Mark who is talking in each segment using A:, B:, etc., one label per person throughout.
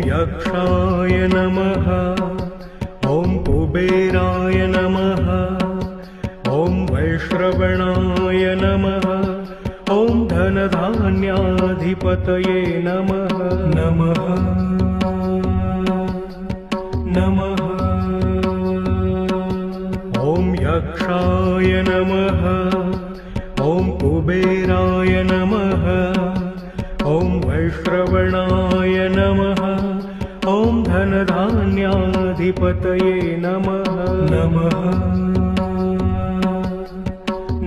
A: यक्षाय नमः। ॐ कुबेराय नमः। ॐ वैश्रवणाय नमः। ॐ धनधान्याधिपतये नमः। नमः नमः। ॐ यक्षाय नमः। ॐ कुबेराय नमः। ॐ वैश्रवणाय नमः। ॐ धनधान्याधिपतये नमः। नमः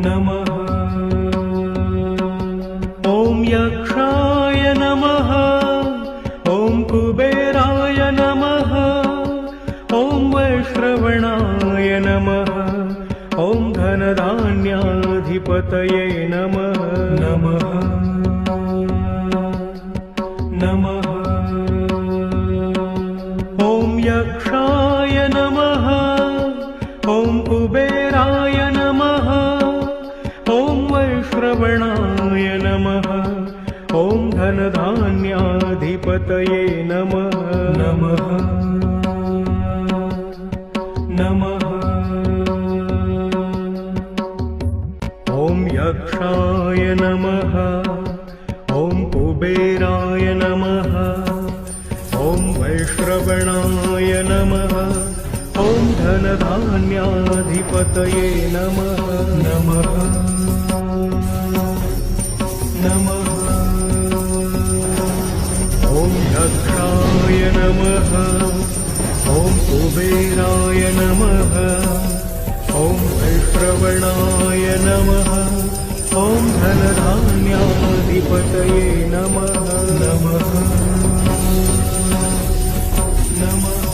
A: नमः। ॐ यक्षाय नमः। ॐ कुबेराय नमः। ॐ वैश्रवणाय नमः। ॐ धनधान्याधिपतये नमः। नमः नमः। ॐ यक्षाय नमः। ॐ कुबेराय नमः। ॐ वैश्रवणाय नमः। ॐ धनधान्याधिपतये नमः। नमः नमः। ॐ यक्षाय नमः। ॐ कुबेराय नमः। ॐ वैश्रवणाय नमः। ॐ धनधान्याधिपतये नमः। नमः नमः। ॐ यक्षाय नमः। ॐ कुबेराय नमः। ॐ वैश्रवणाय नमः। ॐ धनधान्याधिपतये नमः। नमः नमः।